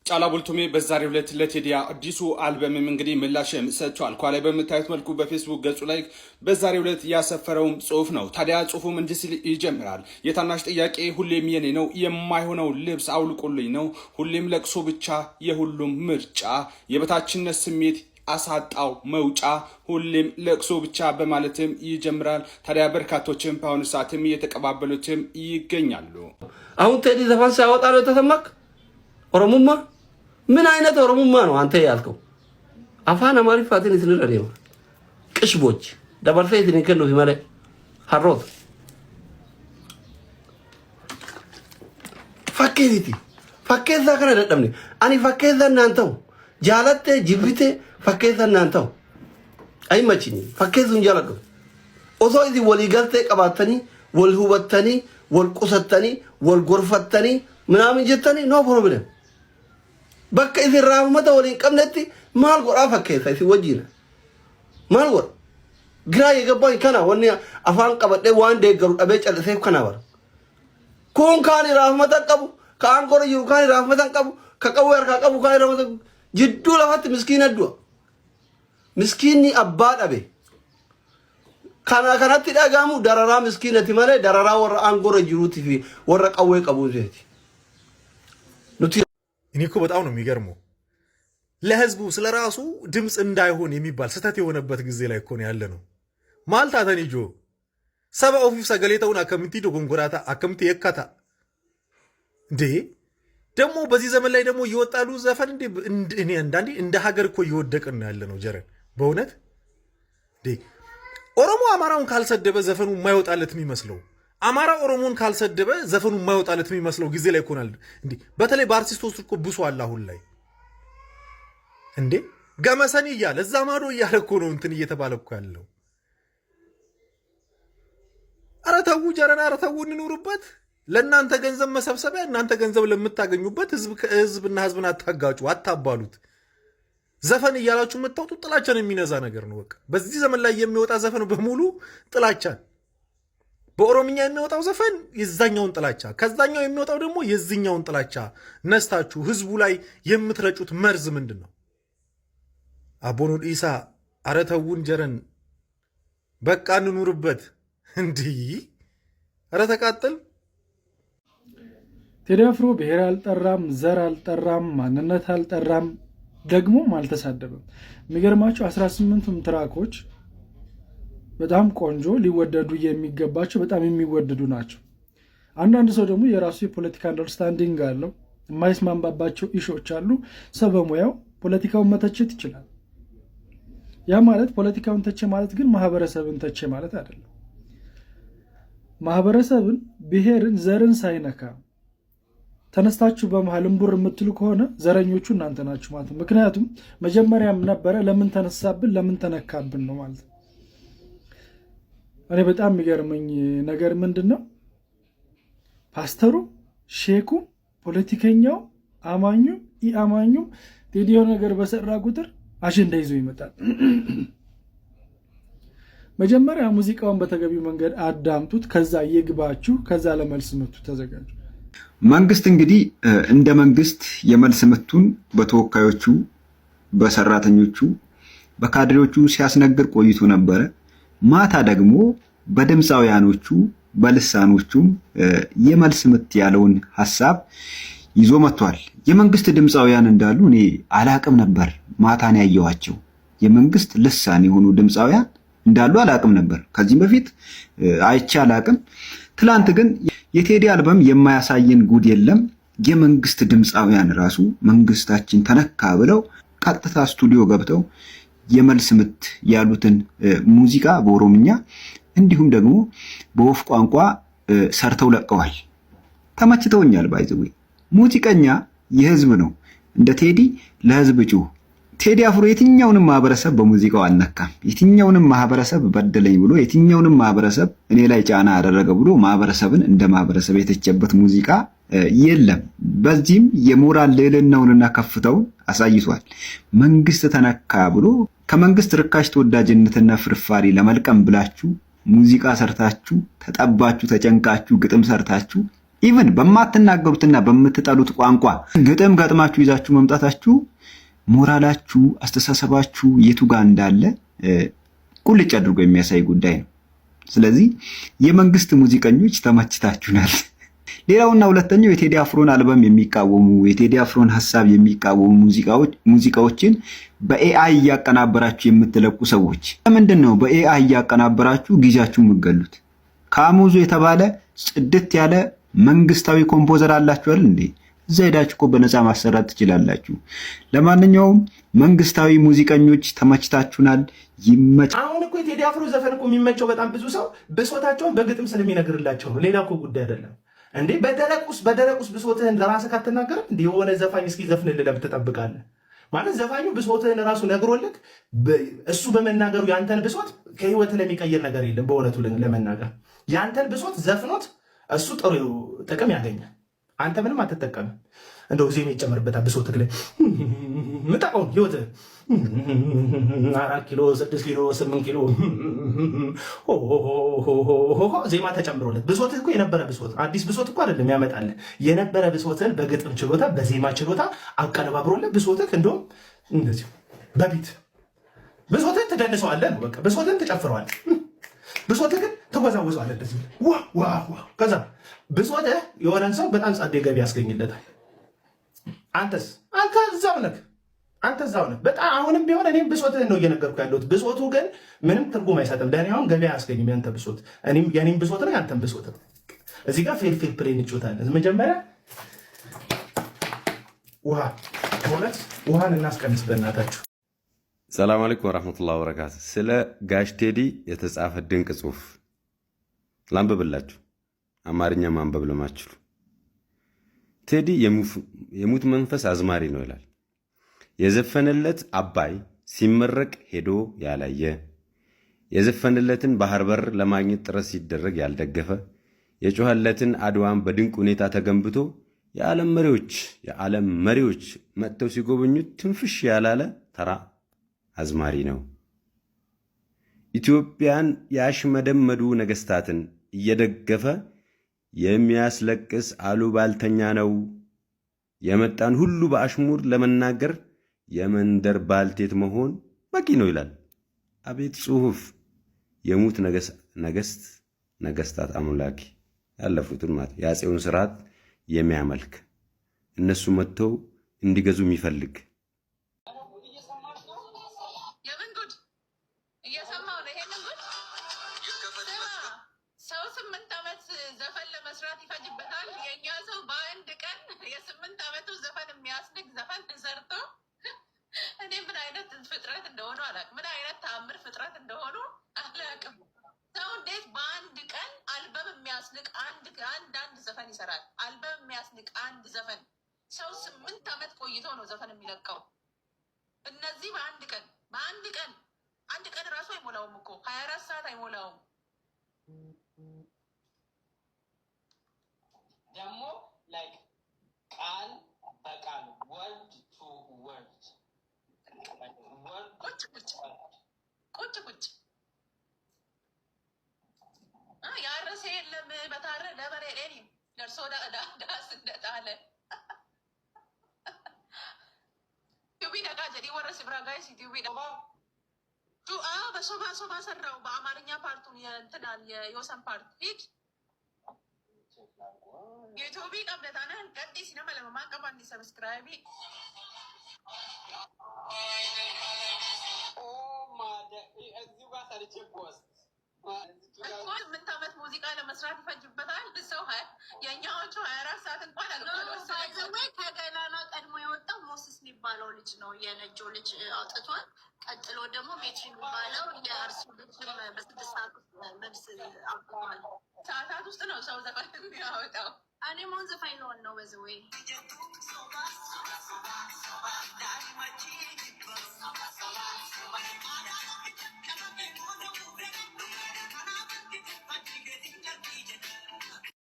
ጫላ ቡልቱሜ በዛሬው ዕለት ለቴዲ አዲሱ አልበምም እንግዲህ ምላሽም ሰጥቷል። ኳላይ በምታዩት መልኩ በፌስቡክ ገጹ ላይ በዛሬው ዕለት ያሰፈረውም ጽሁፍ ነው። ታዲያ ጽሁፉም እንዲህ ሲል ይጀምራል። የታናሽ ጥያቄ ሁሌም የኔ ነው፣ የማይሆነው ልብስ አውልቁልኝ ነው፣ ሁሌም ለቅሶ ብቻ የሁሉም ምርጫ፣ የበታችነት ስሜት አሳጣው መውጫ፣ ሁሌም ለቅሶ ብቻ በማለትም ይጀምራል። ታዲያ በርካቶችም በአሁኑ ሰዓትም እየተቀባበሉትም ይገኛሉ። አሁን ቴዲ ዘፈን ሲያወጣ ነው የተሰማክ? ኦሮሞማ ምን አይነት ኦሮሞማ ነው አንተ ያልከው? አፋን አማሪ ፋቲን ይስነረደማ ቅሽቦች ደበርሰ ይትንከሉ ይመለ ሐሮት ፈኬዛ ከነ ደደምኒ አኒ ፈኬዛ እናንተው ጃለተ ጅብቴ ፈኬዛ እናንተው አይመችኝ ፈኬዙን ጃለዱ ኦሶ እዚ ወሊገልተ ቀባተኒ ወልሁበተኒ ወልቁሰተኒ ወልጎርፈተኒ ምናምን ጀተኒ ኖ ፕሮብሌም በቃ እዚ ራህመተ ወሊን ቀምነቲ ማል ጎራ ፈከይታ እዚ ወጂና ማል ጎራ ግራ የገባኝ ከና ወኒ አፋን ቀበደ ዋን ደገሩ አበ ጨልሰ ከና ወር ኮን ካኒ ራህመተ ቀቡ ካንጎር ይሩ ካኒ ራህመተ ቀቡ ከቀወር ከቀቡ ካኒ ራህመተ ጅዱ ለፈት ምስኪን አዱ ምስኪኒ አባ ዳበ ካና ካናቲ ዳጋሙ ደራራ ምስኪነቲ ማለ ደራራ ወር አንጎር ይሩቲ ፊ ወር ቀወ ቀቡ ዘቲ እኔ እኮ በጣም ነው የሚገርመው። ለህዝቡ ስለራሱ ድምፅ እንዳይሆን የሚባል ስተት የሆነበት ጊዜ ላይ እኮ ነው ያለ ነው። ማልታ ተኒጆ ሰባ ኦፊፍ ሰገሌታውን አከምቲ ዶጎንጎራታ አከምቲ የካታ እንዴ ደግሞ በዚህ ዘመን ላይ ደግሞ ይወጣሉ ዘፈን እንዴ እኔ አንዳንዴ እንደ ሀገር እኮ እየወደቅን ነው ያለ ነው። ጀረን በእውነት እንዴ ኦሮሞ አማራውን ካልሰደበ ዘፈኑ የማይወጣለት የሚመስለው አማራ ኦሮሞን ካልሰደበ ዘፈኑ የማይወጣለት የሚመስለው ጊዜ ላይ ይኮናል እንዴ። በተለይ በአርቲስቶች እኮ ብሷል አሁን ላይ እንዴ ገመሰኒ እያለ እዛ ማዶ እያለ እኮ ነው እንትን እየተባለ እኮ ያለው። ኧረ ተው ጀረና፣ ኧረ ተው እንኑርበት። ለእናንተ ገንዘብ መሰብሰቢያ እናንተ ገንዘብ ለምታገኙበት ህዝብና ህዝብን አታጋጩ፣ አታባሉት። ዘፈን እያላችሁ የምታወጡት ጥላቻን የሚነዛ ነገር ነው። በቃ በዚህ ዘመን ላይ የሚወጣ ዘፈን በሙሉ ጥላቻን፣ በኦሮምኛ የሚወጣው ዘፈን የዛኛውን ጥላቻ፣ ከዛኛው የሚወጣው ደግሞ የዚህኛውን ጥላቻ ነስታችሁ ህዝቡ ላይ የምትረጩት መርዝ ምንድን ነው? አቦኖ ዲሳ አረተውን ጀረን በቃ እንኑርበት። እንዲህ አረ ተቃጠል። ቴዲ አፍሮ ብሔር አልጠራም፣ ዘር አልጠራም፣ ማንነት አልጠራም፣ ደግሞም አልተሳደበም። የሚገርማቸው 18ቱም ትራኮች በጣም ቆንጆ ሊወደዱ የሚገባቸው በጣም የሚወደዱ ናቸው። አንዳንድ ሰው ደግሞ የራሱ የፖለቲካ አንደርስታንዲንግ አለው። የማይስማማባቸው ኢሾች አሉ። ሰው በሙያው ፖለቲካውን መተቸት ይችላል። ያ ማለት ፖለቲካውን ተቸ ማለት ግን ማህበረሰብን ተቸ ማለት አይደለም። ማህበረሰብን፣ ብሔርን፣ ዘርን ሳይነካ ተነስታችሁ በመሃል እምቡር የምትሉ ከሆነ ዘረኞቹ እናንተ ናችሁ ማለት ነው። ምክንያቱም መጀመሪያም ነበረ ለምን ተነሳብን ለምን ተነካብን ነው ማለት ነው። እኔ በጣም የሚገርመኝ ነገር ምንድን ነው? ፓስተሩ፣ ሼኩ፣ ፖለቲከኛው፣ አማኙ፣ ኢአማኙ ቴዲ የሆነ ነገር በሰራ ቁጥር አጀንዳ ይዞ ይመጣል። መጀመሪያ ሙዚቃውን በተገቢው መንገድ አዳምጡት፣ ከዛ ይግባችሁ፣ ከዛ ለመልስ ምቱ ተዘጋጁ። መንግስት እንግዲህ እንደ መንግስት የመልስ ምቱን በተወካዮቹ፣ በሰራተኞቹ፣ በካድሬዎቹ ሲያስነግር ቆይቶ ነበረ። ማታ ደግሞ በድምፃውያኖቹ በልሳኖቹም የመልስ ምት ያለውን ሐሳብ ይዞ መጥቷል። የመንግስት ድምፃውያን እንዳሉ እኔ አላቅም ነበር። ማታን ያየዋቸው የመንግስት ልሳን የሆኑ ድምፃውያን እንዳሉ አላቅም ነበር። ከዚህም በፊት አይቼ አላቅም። ትላንት ግን የቴዲ አልበም የማያሳየን ጉድ የለም። የመንግስት ድምፃውያን ራሱ መንግስታችን ተነካ ብለው ቀጥታ ስቱዲዮ ገብተው የመልስ ምት ያሉትን ሙዚቃ በኦሮምኛ እንዲሁም ደግሞ በወፍ ቋንቋ ሰርተው ለቀዋል። ተመችተውኛል። ባይዘው ሙዚቀኛ የህዝብ ነው። እንደ ቴዲ ለህዝብ ጩህ። ቴዲ አፍሮ የትኛውንም ማህበረሰብ በሙዚቃው አልነካም። የትኛውንም ማህበረሰብ በደለኝ ብሎ የትኛውንም ማህበረሰብ እኔ ላይ ጫና ያደረገ ብሎ ማህበረሰብን እንደ ማህበረሰብ የተቸበት ሙዚቃ የለም። በዚህም የሞራል ልዕልናውንና ከፍታውን አሳይቷል። መንግስት ተነካ ብሎ ከመንግስት ርካሽ ተወዳጅነትና ፍርፋሪ ለመልቀም ብላችሁ ሙዚቃ ሰርታችሁ ተጠባችሁ ተጨንቃችሁ ግጥም ሰርታችሁ ኢቭን በማትናገሩትና በምትጠሉት ቋንቋ ግጥም ገጥማችሁ ይዛችሁ መምጣታችሁ ሞራላችሁ፣ አስተሳሰባችሁ የቱ ጋር እንዳለ ቁልጭ አድርጎ የሚያሳይ ጉዳይ ነው። ስለዚህ የመንግስት ሙዚቀኞች ተመችታችሁናል። ሌላውና ሁለተኛው የቴዲ አፍሮን አልበም የሚቃወሙ የቴዲ አፍሮን ሐሳብ የሚቃወሙ ሙዚቃዎችን በኤአይ እያቀናበራችሁ የምትለቁ ሰዎች ለምንድን ነው በኤአይ እያቀናበራችሁ ጊዜያችሁ የምትገሉት? ካሙዙ የተባለ ጽድት ያለ መንግስታዊ ኮምፖዘር አላችኋል እንዴ? እዛ ሄዳችሁ እኮ በነፃ ማሰራት ትችላላችሁ። ለማንኛውም መንግስታዊ ሙዚቀኞች ተመችታችሁናል። ይመች። አሁን እኮ የቴዲ አፍሮ ዘፈን እኮ የሚመቸው በጣም ብዙ ሰው ብሶታቸውን በግጥም ስለሚነግርላቸው ነው። ሌላ እኮ ጉዳይ አይደለም እንዴ። በደረቁስ ብሶትህን ለራስህ ካትናገርም እንዴ የሆነ ዘፋኝ እስኪ ዘፍንልህ ለምን ትጠብቃለህ? ማለት ዘፋኙ ብሶትህን ራሱ ነግሮልክ እሱ በመናገሩ ያንተን ብሶት ከህይወት ለሚቀይር ነገር የለም። በእውነቱ ለመናገር ያንተን ብሶት ዘፍኖት እሱ ጥሩ ጥቅም ያገኛል። አንተ ምንም አትጠቀምም። እንደው ጊዜ የሚጨምርበታል ብሶትክ ላይ ምጣውን ህይወት 4 ኪሎ 6 ኪሎ 8 ኪሎ ዜማ ተጨምሮለት ብሶትህ እኮ የነበረ ብሶት አዲስ ብሶት እኮ አይደለም ያመጣልህ። የነበረ ብሶትህን በግጥም ችሎታ በዜማ ችሎታ አቀነባብሮለት ብሶትህ እንደውም እንደዚህ በቢት ብሶትህን ትደንሰዋለህ ነው በቃ። ብሶትህን ትጨፍረዋለህ። ብሶትህ ግን ትወዛወዘዋለህ እንደዚህ ዋ ከዛ ብሶትህ የሆነን ሰው በጣም ጻዴ ገቢ ያስገኝለታል። አንተ እዛው ነህ። በጣም አሁንም ቢሆን እኔም ብሶትህን ነው እየነገርኩ ያለሁት። ብሶቱ ግን ምንም ትርጉም አይሰጥም ለእኔ። አሁን ገበያ አያስገኝም ያንተ ብሶት። የኔም ብሶት ነው ያንተን ብሶት ነው። እዚህ ጋር ፌል ፕሌን እንጮታለን። መጀመሪያ ውሃን እናስቀንስ በእናታችሁ። ሰላም አለይኩም ወራህመቱላሂ ወበረካቱ። ስለ ጋሽ ቴዲ የተጻፈ ድንቅ ጽሁፍ ላንብብላችሁ፣ አማርኛ ማንበብ ለማችሉ። ቴዲ የሙት መንፈስ አዝማሪ ነው ይላል። የዘፈነለት አባይ ሲመረቅ ሄዶ ያላየ፣ የዘፈነለትን ባህር በር ለማግኘት ጥረት ሲደረግ ያልደገፈ፣ የጮኸለትን አድዋን በድንቅ ሁኔታ ተገንብቶ የዓለም መሪዎች መጥተው ሲጎበኙት ትንፍሽ ያላለ ተራ አዝማሪ ነው። ኢትዮጵያን ያሽመደመዱ ነገስታትን እየደገፈ የሚያስለቅስ አሉባልተኛ ነው። የመጣን ሁሉ በአሽሙር ለመናገር የመንደር ባልቴት መሆን በቂ ነው ይላል። አቤት ጽሁፍ! የሙት ነገስታት አምላኪ ያለፉትን ማለት የአፄውን ስርዓት የሚያመልክ እነሱ መጥተው እንዲገዙ የሚፈልግ ፍጥረት እንደሆኑ አላውቅም። ምን አይነት ተአምር ፍጥረት እንደሆኑ አላውቅም። ሰው እንዴት በአንድ ቀን አልበም የሚያስንቅ አንድ ዘፈን ይሰራል? አልበም የሚያስንቅ አንድ ዘፈን ሰው 8 ዓመት ቆይቶ ነው ዘፈን የሚለቀው። እነዚህ አንድ ቀን ራሱ አይሞላውም እኮ 24 ሰዓት አይሞላውም። ደግሞ ላይክ ቃል በቃል ወርድ ቱ ወርድ ቁጭ ያረሰ የለም በታረ ለበሬ ሌኒ ደርሶ ዳስ እንደጣለ ቲዩቢ ነጋ ጀዲ ወረስ ብራጋይስ ቲዩቢ በሶባ ሰራው በአማርኛ ፓርቱን የእንትናን የዮሰን ፓርት ሂድ ዩቲዩብ ቀብለታነ ቀጤ ሲነማ ለማቀባ እንዲ ሰብስክራይቢ እዚሁ ጋር ሰርቼ ፖስት 8 ዓመት ሙዚቃ ለመስራት ይፈጅበታል። ሰው የእኛዎቹ 24 ሰዓት እንኳን አልወሰደም። ከገላና ቀድሞ የወጣው ሞስስ የሚባለው ልጅ ነው፣ የነጆ ልጅ አውጥቷል። ቀጥሎ ደግሞ ሜትሪ የሚባለው የአርሱ ልጅ በ6 ሰዓት መልስ አውጥቷል። ሰዓታት ውስጥ ነው ሰው ዘፈን የሚያወጣው። እኔ ሞን ዘፋኝ ለሆን ነው በዚህ ወይ